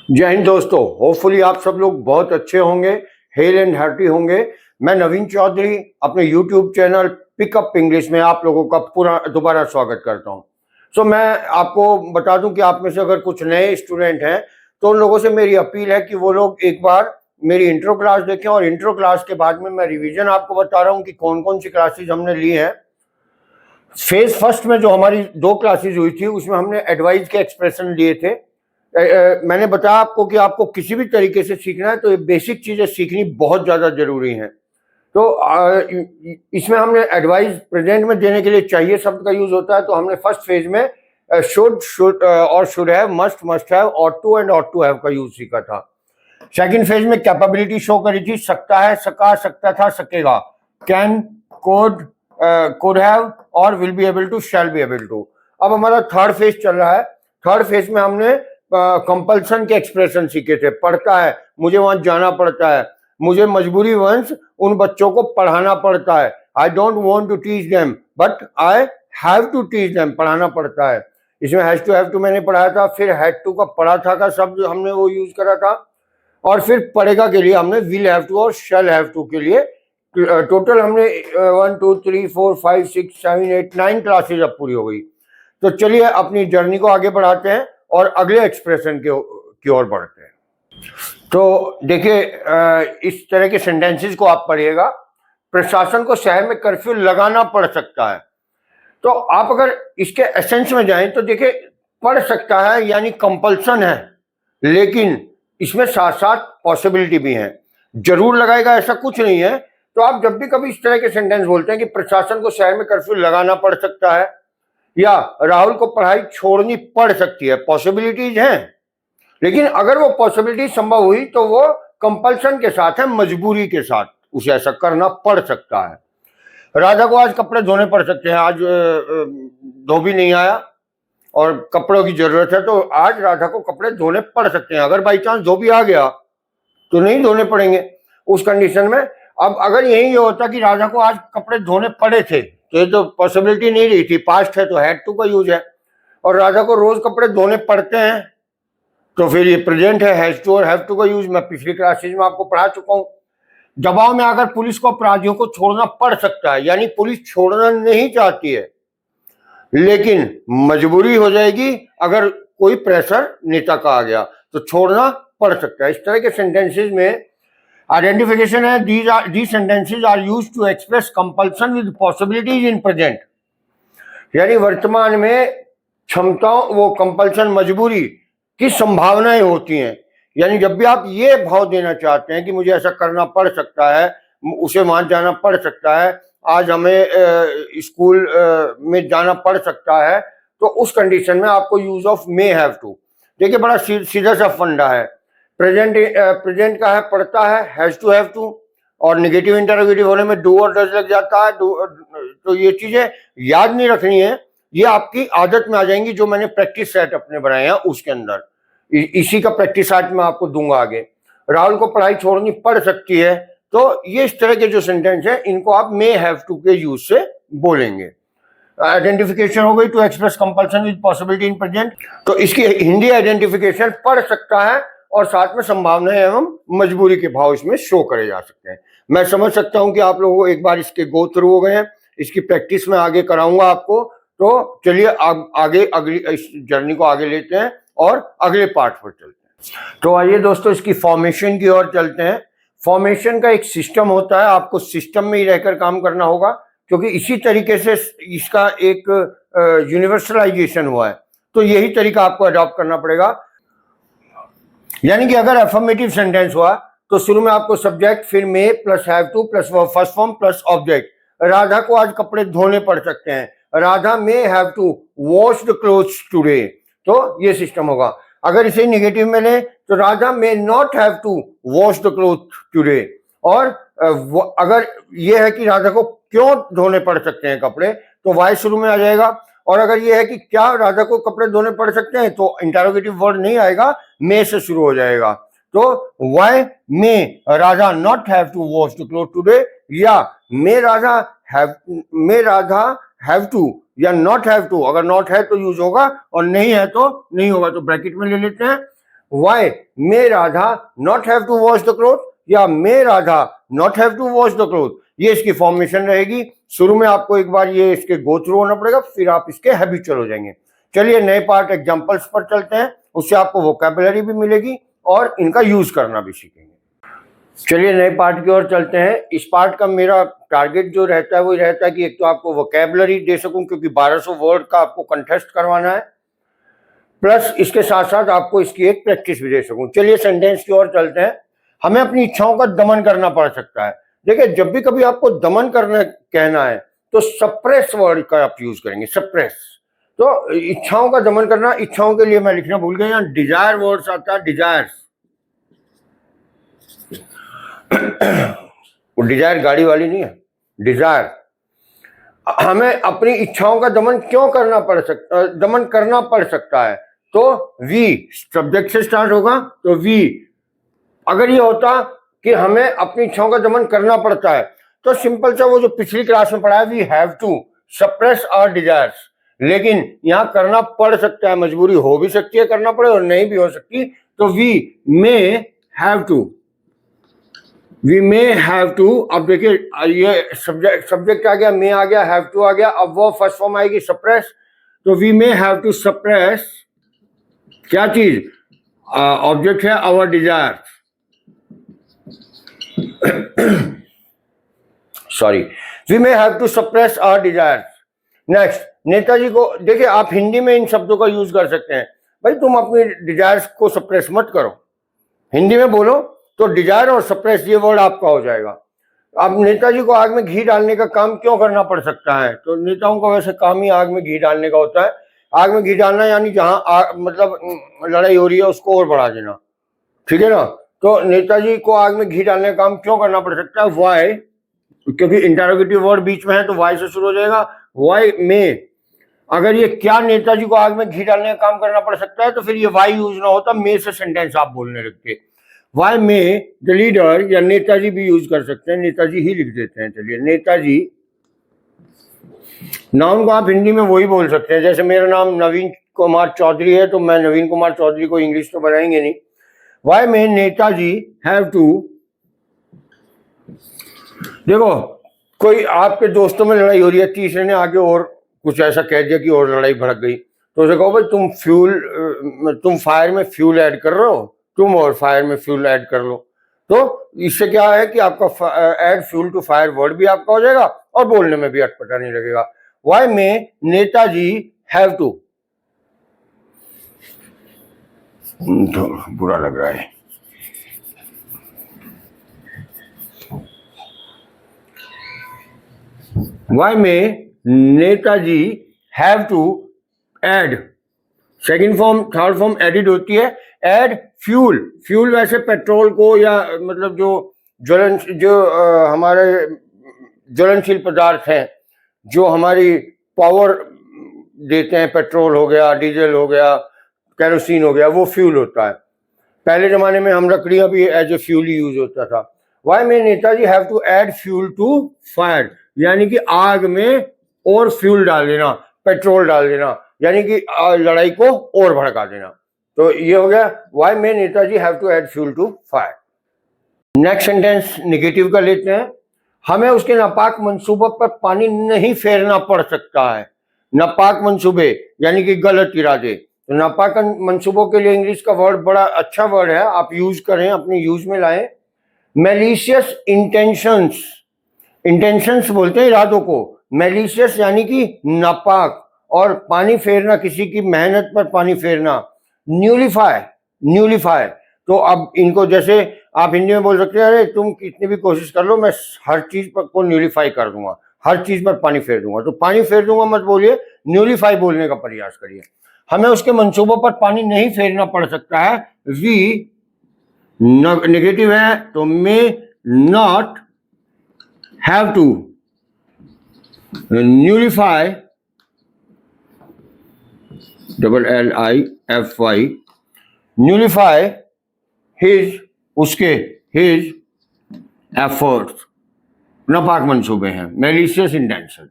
जय हिंद दोस्तों। होपफुली आप सब लोग बहुत अच्छे होंगे, हेल एंड हार्टी होंगे। मैं नवीन चौधरी अपने यूट्यूब चैनल पिकअप इंग्लिश में आप लोगों का पूरा दोबारा स्वागत करता हूं। मैं आपको बता दूं कि आप में से अगर कुछ नए स्टूडेंट हैं तो उन लोगों से मेरी अपील है कि वो लोग एक बार मेरी इंट्रो क्लास देखें, और इंट्रो क्लास के बाद में मैं रिवीजन आपको बता रहा हूं कि कौन कौन सी क्लासेज हमने ली हैं। फेज फर्स्ट में जो हमारी 2 क्लासेज हुई थी उसमें हमने एडवाइज के एक्सप्रेशन लिए थे। मैंने बताया आपको कि आपको किसी भी तरीके से सीखना है तो ये बेसिक चीजें सीखनी बहुत ज्यादा जरूरी है। तो इसमें हमने एडवाइस प्रेजेंट में देने के लिए चाहिए शब्द का यूज होता है। तो हमने फर्स्ट फेज में शुड और should have, must have, ought to and ought to have का यूज सीखा था। सेकंड फेज में कैपेबिलिटी शो करी थी, सकता है, सका, सकता था, सकेगा, कैन, could have और will be able to, shall be able to। अब हमारा थर्ड फेज चल रहा है। थर्ड फेज में हमने कंपल्सन के एक्सप्रेशन सीखे थे। पढ़ता है, मुझे वहां जाना पड़ता है, मुझे मजबूरी वंश उन बच्चों को पढ़ाना पड़ता है। I don't want to teach them but I have to teach them, पढ़ाना पड़ता है। इसमें हैज टू हैव टू मैंने पढ़ाया था, फिर हैड टू का पढ़ा था का शब्द हमने वो यूज करा था, और फिर पढ़ेगा के लिए हमने विल हैव टू और शैल हैव टू के लिए टोटल हमने 1 2 3 4 5 6 7 8 9 क्लासेज अब पूरी हो गई। तो चलिए अपनी जर्नी को आगे बढ़ाते हैं और अगले एक्सप्रेशन की ओर बढ़ते हैं। तो देखिए, इस तरह के सेंटेंसेस को आप पढ़िएगा। प्रशासन को शहर में कर्फ्यू लगाना पड़ सकता है। तो आप अगर इसके एसेंस में जाएं तो देखिए, पड़ सकता है यानी कंपल्सन है, लेकिन इसमें साथ साथ पॉसिबिलिटी भी है। जरूर लगाएगा ऐसा कुछ नहीं है। तो आप जब भी कभी इस तरह के सेंटेंस बोलते हैं कि प्रशासन को शहर में कर्फ्यू लगाना पड़ सकता है या राहुल को पढ़ाई छोड़नी पड़ सकती है, पॉसिबिलिटीज हैं, लेकिन अगर वो पॉसिबिलिटी संभव हुई तो वो कंपल्सन के साथ है, मजबूरी के साथ उसे ऐसा करना पड़ सकता है। राजा को आज कपड़े धोने पड़ सकते हैं। आज धोबी नहीं आया और कपड़ों की जरूरत है, तो आज राधा को कपड़े धोने पड़ सकते हैं। अगर बाई चांस धोबी आ गया तो नहीं धोने पड़ेंगे उस कंडीशन में। अब अगर यही होता कि राजा को आज कपड़े धोने पड़े थे तो ये तो पॉसिबिलिटी नहीं रही थी, पास्ट है तो हैड टू का यूज है, और राजा को रोज कपड़े धोने पड़ते हैं तो फिर ये प्रेजेंट है, हैज टू और हैव टू का यूज मैं पिछली क्लासेज में आपको पढ़ा चुका हूं। दबाव में आकर पुलिस को अपराधियों को छोड़ना पड़ सकता है, यानी पुलिस छोड़ना नहीं चाहती है लेकिन मजबूरी हो जाएगी अगर कोई प्रेशर नेता का आ गया तो छोड़ना पड़ सकता है। इस तरह के सेंटेंसेस में आइडेंटिफिकेशन है, these sentences are used to express compulsion with possibilities in present, यानी वर्तमान में क्षमताओं, वो कंपल्सन मजबूरी की संभावनाएं होती हैं। यानी जब भी आप ये भाव देना चाहते हैं कि मुझे ऐसा करना पड़ सकता है, उसे वहां जाना पड़ सकता है, आज हमें स्कूल में जाना पड़ सकता है, तो उस कंडीशन में आपको use of may have to. देखिए, बड़ा सीधा सा फंडा है। प्रेजेंट का है, पढ़ता है, हैज टू हैव टू, और नेगेटिव इंटरोगेटिव होने में डू और डज लग जाता है। तो ये चीजें याद नहीं रखनी है, ये आपकी आदत में आ जाएंगी जो मैंने प्रैक्टिस सेट अपने बनाए हैं उसके अंदर। इसी का प्रैक्टिस सेट मैं आपको दूंगा आगे। राहुल को पढ़ाई छोड़नी पड़ सकती है, तो ये इस तरह के जो सेंटेंस है इनको आप मे हैव टू के यूज से बोलेंगे। आइडेंटिफिकेशन हो गई, to express compulsion with possibility in present. तो इसकी हिंदी आइडेंटिफिकेशन पढ़ सकता है और साथ में संभावनाएं एवं मजबूरी के भाव इसमें शो करे जा सकते हैं। मैं समझ सकता हूं कि आप लोगों को एक बार इसके गो थ्रू हो गए हैं, इसकी प्रैक्टिस में आगे कराऊंगा आपको। तो चलिए आगे अगली इस जर्नी को आगे लेते हैं और अगले पार्ट पर चलते हैं। तो आइए दोस्तों, इसकी फॉर्मेशन की ओर चलते हैं। फॉर्मेशन का एक सिस्टम होता है, आपको सिस्टम में ही रहकर काम करना होगा, क्योंकि इसी तरीके से इसका एक यूनिवर्सलाइजेशन हुआ है। तो यही तरीका आपको अडॉप्ट करना पड़ेगा। यानी कि अगर अफर्मेटिव सेंटेंस हुआ तो शुरू में आपको सब्जेक्ट, फिर may plus have to plus first form plus object. Radha को आज कपड़े धोने पड़ सकते हैं, Radha may have to wash the clothes today, तो ये सिस्टम होगा। अगर इसे नेगेटिव में ले तो Radha may not have to wash the cloth today, और अगर ये है कि राधा को क्यों धोने पड़ सकते हैं कपड़े, तो वाई शुरू में आ जाएगा। और अगर ये है कि क्या राधा को कपड़े धोने पड़ सकते हैं, तो इंटरोगेटिव वर्ड नहीं आएगा, मे से शुरू हो जाएगा। तो why may Radha not have to wash the cloth today, या मे राधा हैव टू या नॉट हैव टू। अगर नॉट है तो यूज होगा और नहीं है तो नहीं होगा, तो ब्रैकेट में ले लेते हैं। Why may Radha not have to wash the cloth या may Radha not have to wash the cloth, ये इसकी फॉर्मेशन रहेगी। शुरू में आपको एक बार ये इसके गो थ्रू होना पड़ेगा, फिर आप इसके हैबिचुअल हो जाएंगे। चलिए नए पार्ट एग्जांपल्स पर चलते हैं, उससे आपको वोकैबुलरी भी मिलेगी और इनका यूज करना भी सीखेंगे। चलिए नए पार्ट की ओर चलते हैं। इस पार्ट का मेरा टारगेट जो रहता है वो रहता है कि एक तो आपको वोकैबुलरी दे सकूं, क्योंकि 1200 वर्ड का आपको कंटेस्ट करवाना है, प्लस इसके साथ साथ आपको इसकी एक प्रैक्टिस भी दे सकूं। चलिए सेंटेंस की ओर चलते हैं। हमें अपनी इच्छाओं का दमन करना पड़ सकता है। देखिए, जब भी कभी आपको दमन करना कहना है तो सप्रेस वर्ड का आप यूज करेंगे, सप्रेस। तो इच्छाओं का दमन करना, इच्छाओं के लिए मैं लिखना भूल गया, यहाँ डिजायर वर्ड्स आता है, डिजायर्स। वो डिजायर गाड़ी वाली नहीं है, डिजायर। हमें अपनी इच्छाओं का दमन क्यों करना पड़ सकता, दमन करना पड़ सकता है, तो वी सब्जेक्ट से स्टार्ट होगा। तो वी, अगर ये होता कि हमें अपनी इच्छाओं का दमन करना पड़ता है, तो सिंपल सा वो जो पिछली क्लास में पढ़ा है, we have to suppress our desires. लेकिन यहां करना पड़ सकता है, मजबूरी हो भी सकती है करना पड़े और नहीं भी हो सकती। तो we may have to, we may have to. अब देखिए ये सब्जेक्ट आ गया, मे आ गया, हैव टू आ गया, अब वो फर्स्ट फॉर्म आएगी सप्रेस। तो we may have to suppress क्या चीज, ऑब्जेक्ट है our desire, sorry, we may have to suppress our desire. Next, Netaji को, देखिए आप हिंदी में इन शब्दों का यूज कर सकते हैं। भाई तुम अपनी डिजायर्स को सप्रेस मत करो, हिंदी में बोलो, तो डिजायर और सप्रेस ये वर्ड आपका हो जाएगा। अब नेताजी को आग में घी डालने का काम क्यों करना पड़ सकता है, तो नेताओं का वैसे काम ही आग में घी डालने का होता है। आग में घी डालना यानी जहां मतलब लड़ाई हो रही है उसको और बढ़ा देना, ठीक है ना। तो नेताजी को आग में घी डालने का काम क्यों करना पड़ सकता है, वाई, क्योंकि इंटरोगेटिव वर्ड बीच में है तो वाई से शुरू हो जाएगा। वाई में, अगर ये क्या नेताजी को आग में घी डालने का काम करना पड़ सकता है, तो फिर ये वाई यूज ना होता, मे से सेंटेंस आप बोलने लगते। वाई मे द लीडर, या नेताजी भी यूज कर सकते हैं, नेताजी ही लिख देते हैं। चलिए नेताजी, नाउन को आप हिंदी में वही बोल सकते हैं। जैसे मेरा नाम नवीन कुमार चौधरी है, तो मैं नवीन कुमार चौधरी को इंग्लिश तो बनाएंगे नहीं। Why may Netaji have to, देखो कोई आपके दोस्तों में लड़ाई हो रही है, तीसरे ने आगे और कुछ ऐसा कह दिया कि और लड़ाई भड़क गई, तो उसे कहो भाई तुम फायर में फ्यूल ऐड कर रहे हो, तुम और फायर में फ्यूल ऐड कर लो। तो इससे क्या है कि आपका add fuel to fire word भी आपका हो जाएगा और बोलने में भी अटपटा नहीं लगेगा। Why may Netaji have to, तो बुरा लग रहा है। Why may Netaji have to add, second form third form added होती है, ऐड फ्यूल। फ्यूल वैसे पेट्रोल को या मतलब जो हमारे ज्वलनशील पदार्थ हैं जो हमारी पावर देते हैं, पेट्रोल हो गया, डीजल हो गया, केरोसिन हो गया, वो फ्यूल होता है। पहले जमाने में हम लकड़ियां भी एज ए फ्यूल यूज होता था। Why may Netaji have to add fuel to fire, यानी कि आग में और फ्यूल डाल देना, पेट्रोल डाल देना, यानी कि लड़ाई को और भड़का देना। तो ये हो गया why may Netaji have to add fuel to fire. Next sentence negative का लेते हैं। हमें उसके नापाक मंसूबों पर पानी नहीं फेरना पड़ सकता है। नापाक मंसूबे यानी कि गलत इरादे। तो नापाक मंसूबों के लिए इंग्लिश का वर्ड बड़ा अच्छा वर्ड है, आप यूज करें, अपने यूज में लाएं। मैलिशियस इंटेंशंस, इंटेंशंस बोलते हैं इरादों को, मैलिशियस यानी कि नापाक, और पानी फेरना किसी की मेहनत पर पानी फेरना, न्यूलिफाई, न्यूलिफाई। तो अब इनको जैसे आप हिंदी में बोल सकते हैं, अरे तुम कितनी भी कोशिश कर लो मैं हर चीज पर को न्यूलिफाई कर दूंगा, हर चीज पर पानी फेर दूंगा। तो पानी फेर दूंगा मत बोलिए, न्यूलिफाई बोलने का प्रयास करिए। हमें उसके मंसूबों पर पानी नहीं फेरना पड़ सकता है। वी नेगेटिव है तो may not have to nullify, LIFY, nullify his, उसके, हिज एफर्ट्स। नापाक मंसूबे हैं, मैलिशियस इंटेंशन।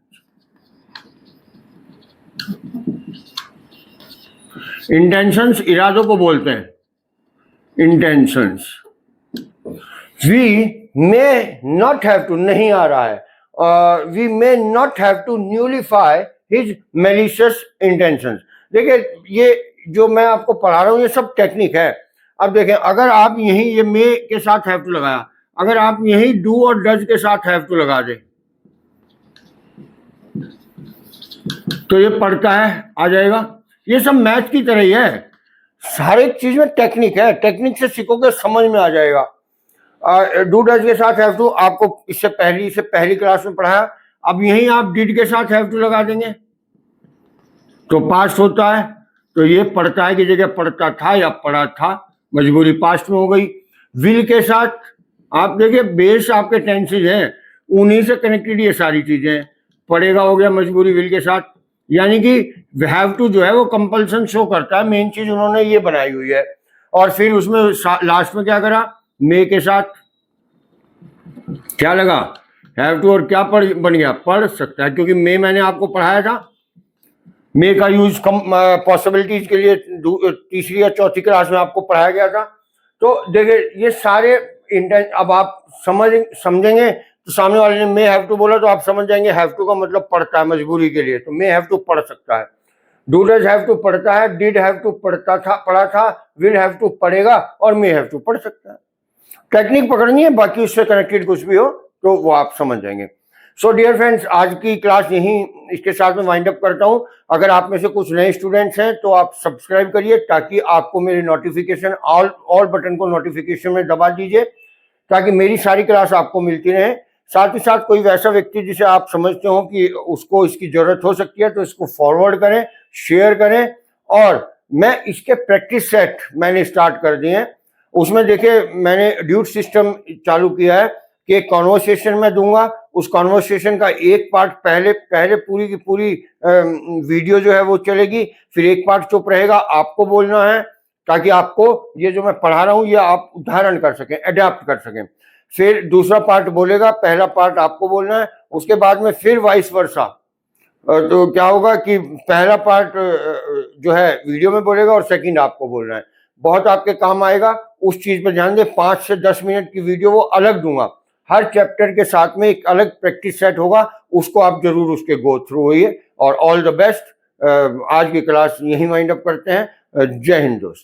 इंटेंशंस इरादों को बोलते हैं, intentions. We may not have to, नहीं आ रहा है, we may not have to nullify his malicious intentions. देखिए ये जो मैं आपको पढ़ा रहा हूँ ये सब टेक्निक है. अब देखें, अगर आप यहीं ये मे के साथ हैव टू लगाया, अगर आप यहीं डू और डज के साथ हैव टू लगा दे तो ये पढ़ता है आ जाएगा. ये सब मैथ की तरह ही है, हर एक चीज में टेक्निक है, टेक्निक से सीखोगे समझ में आ जाएगा. डू डज के साथ हैव टू आपको इससे पहली क्लास में पढ़ाया. अब यहीं आप डिड के साथ हैव टू लगा देंगे तो पास्ट होता है. तो ये पढ़ता है की जगह पढ़ता था या पढ़ा था, मजबूरी पास्ट में हो गई. विल के साथ आप देखिए बेस आपके टेंसेज हैं, उन्हीं से कनेक्टेड ये सारी चीजें. पढ़ेगा हो गया मजबूरी विल के साथ, यानी कि हैव टू जो है वो कंपल्सन शो करता है. मेन चीज उन्होंने ये बनाई हुई है. और फिर उसमें लास्ट में क्या करा, मे के साथ क्या लगा, हैव टू, और क्या बन गया, पढ़ सकता है, क्योंकि मे मैंने आपको पढ़ाया था. मे का यूज पॉसिबिलिटीज के लिए तीसरी या चौथी क्लास में आपको पढ़ाया गया था. तो देखिए ये सारे अब आप समझेंगे तो सामने वाले ने मे हैव टू बोला तो आप समझ जाएंगे हैव टू का मतलब पढ़ता है मजबूरी के लिए, तो मे हैव टू पढ़ सकता है. डू डज हैव टू पढ़ता है, डिड हैव टू पढ़ा था, विल हैव टू पढ़ेगा, और मे हैव टू पढ़ सकता है. टेक्निक पकड़नी है, बाकी उससे कनेक्टेड कुछ भी हो तो वो आप समझ जाएंगे. सो डियर फ्रेंड्स, आज की क्लास यहीं इसके साथ में वाइंड अप करता हूं. अगर आप में से कुछ नए स्टूडेंट्स हैं तो आप सब्सक्राइब करिए ताकि आपको मेरी नोटिफिकेशन ऑल बटन को नोटिफिकेशन में दबा दीजिए ताकि मेरी सारी क्लास आपको मिलती रहे. साथ ही साथ कोई वैसा व्यक्ति जिसे आप समझते हो कि उसको इसकी जरूरत हो सकती है तो इसको फॉरवर्ड करें, शेयर करें. और मैं इसके प्रैक्टिस सेट मैंने स्टार्ट कर दिए हैं. उसमें देखिए मैंने ड्यूट सिस्टम चालू किया है कि कॉन्वर्सेशन में दूंगा, उस कॉन्वर्सेशन का एक पार्ट पहले पूरी की पूरी वीडियो जो है वो चलेगी, फिर एक पार्ट चुप रहेगा, आपको बोलना है ताकि आपको ये जो मैं पढ़ा रहा हूँ ये आप उदाहरण कर सकें, अडेप्ट कर सकें. फिर दूसरा पार्ट बोलेगा, पहला पार्ट आपको बोलना है, उसके बाद में फिर वाइस वर्सा. तो क्या होगा कि पहला पार्ट जो है वीडियो में बोलेगा और सेकंड आपको बोलना है. बहुत आपके काम आएगा, उस चीज पर ध्यान दें. 5 से 10 मिनट की वीडियो वो अलग दूंगा, हर चैप्टर के साथ में एक अलग प्रैक्टिस सेट होगा, उसको आप जरूर उसके गो थ्रू होइए. और ऑल द बेस्ट. आज की क्लास यहीं वाइंड अप करते हैं. जय हिंद दोस्त.